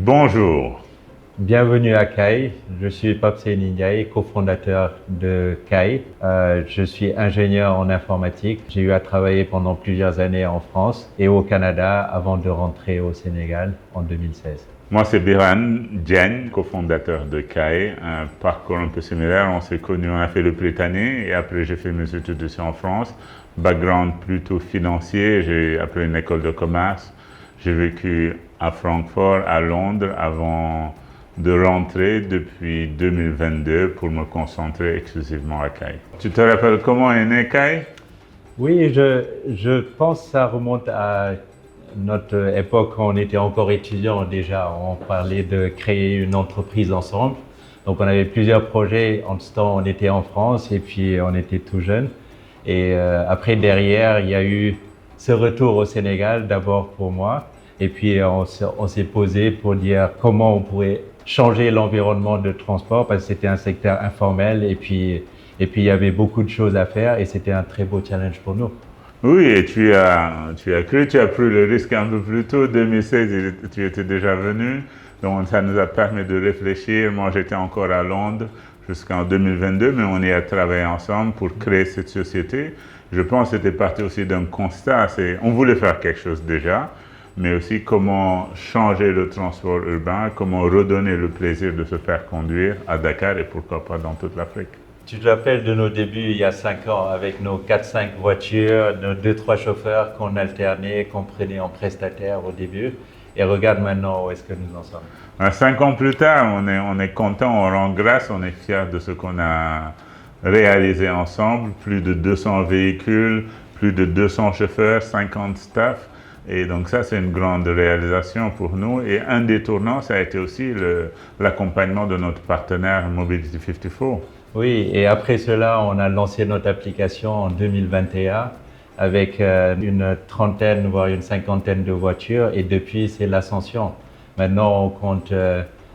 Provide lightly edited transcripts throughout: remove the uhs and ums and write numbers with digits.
Bonjour. Bienvenue à KAI, je suis Papsé Ndiaye, cofondateur de KAI. Je suis ingénieur en informatique. J'ai eu à travailler pendant plusieurs années en France et au Canada avant de rentrer au Sénégal en 2016. Moi, c'est Biran Diagne, cofondateur de KAI. Un parcours un peu similaire. On s'est connus, on a fait le Britannique et après j'ai fait mes études ici en France. Background plutôt financier, j'ai après une école de commerce. J'ai vécu à Francfort, à Londres avant de rentrer depuis 2022 pour me concentrer exclusivement à KAI. Tu te rappelles comment est né KAI? Oui, je pense que ça remonte à notre époque quand on était encore étudiant déjà. On parlait de créer une entreprise ensemble. Donc on avait plusieurs projets. En ce temps, on était en France et puis on était tout jeunes. Et après, derrière, il y a eu ce retour au Sénégal, d'abord pour moi. Et puis on s'est posé pour dire comment on pourrait changer l'environnement de transport parce que c'était un secteur informel et puis il y avait beaucoup de choses à faire et c'était un très beau challenge pour nous. Oui, et tu as pris le risque un peu plus tôt, 2016, tu étais déjà venu, donc ça nous a permis de réfléchir. Moi, j'étais encore à Londres jusqu'en 2022, mais on y a travaillé ensemble pour créer cette société. Je pense que c'était parti aussi d'un constat, on voulait faire quelque chose déjà, mais aussi comment changer le transport urbain, comment redonner le plaisir de se faire conduire à Dakar et pourquoi pas dans toute l'Afrique. Tu te rappelles de nos débuts il y a 5 ans avec nos 4-5 voitures, nos 2-3 chauffeurs qu'on alternait, qu'on prenait en prestataire au début. Et regarde maintenant où est-ce que nous en sommes. 5 ans plus tard, on est content, on rend grâce, on est fiers de ce qu'on a réalisé ensemble. Plus de 200 véhicules, plus de 200 chauffeurs, 50 staff. Et donc ça, c'est une grande réalisation pour nous. Et un des tournants, ça a été aussi l'accompagnement de notre partenaire Mobility 54. Oui, et après cela, on a lancé notre application en 2021 avec une trentaine, voire une cinquantaine de voitures. Et depuis, c'est l'ascension. Maintenant,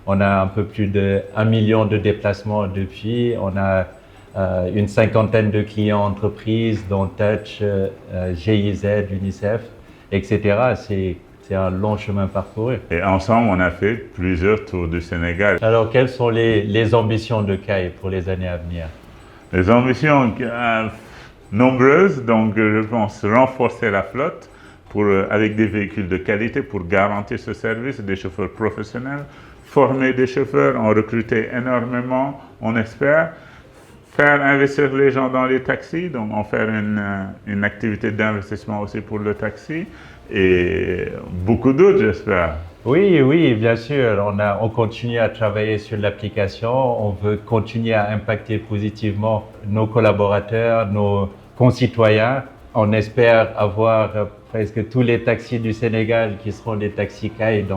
on a un peu plus de 1 million de déplacements depuis. On a une cinquantaine de clients entreprises, dont Touch, GIZ, UNICEF, etc. C'est un long chemin parcouru. Et ensemble, on a fait plusieurs tours du Sénégal. Alors, quelles sont les ambitions de KAI pour les années à venir? Les ambitions nombreuses, donc je pense renforcer la flotte avec des véhicules de qualité pour garantir ce service, des chauffeurs professionnels, former des chauffeurs, en recruter énormément, on espère. Faire investir les gens dans les taxis, donc en faire une activité d'investissement aussi pour le taxi et beaucoup d'autres, j'espère. Oui, bien sûr. On continue à travailler sur l'application. On veut continuer à impacter positivement nos collaborateurs, nos concitoyens. On espère avoir presque tous les taxis du Sénégal qui seront des taxis KAI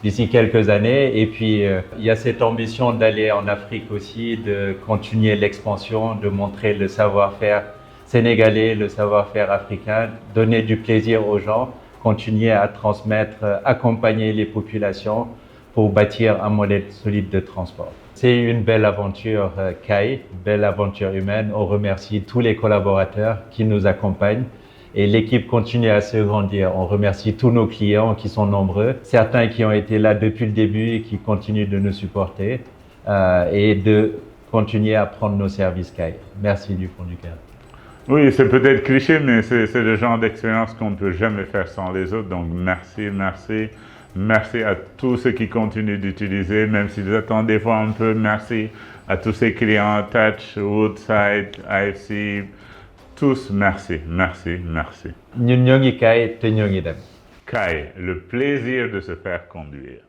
d'ici quelques années. Et puis, il y a cette ambition d'aller en Afrique aussi, de continuer l'expansion, de montrer le savoir-faire sénégalais, le savoir-faire africain, donner du plaisir aux gens, continuer à transmettre, accompagner les populations pour bâtir un modèle solide de transport. C'est une belle aventure KAI, belle aventure humaine. On remercie tous les collaborateurs qui nous accompagnent. Et l'équipe continue à se grandir. On remercie tous nos clients qui sont nombreux, certains qui ont été là depuis le début et qui continuent de nous supporter et de continuer à prendre nos services KAI. Merci du fond du cœur. Oui, c'est peut-être cliché, mais c'est le genre d'expérience qu'on ne peut jamais faire sans les autres. Donc merci à tous ceux qui continuent d'utiliser, même s'ils attendent des fois un peu. Merci à tous ces clients, Touch, Woodside, IFC. Tous, merci. Ñun ñoo ngi KAI te ñoo ngi dem. KAI, le plaisir de se faire conduire.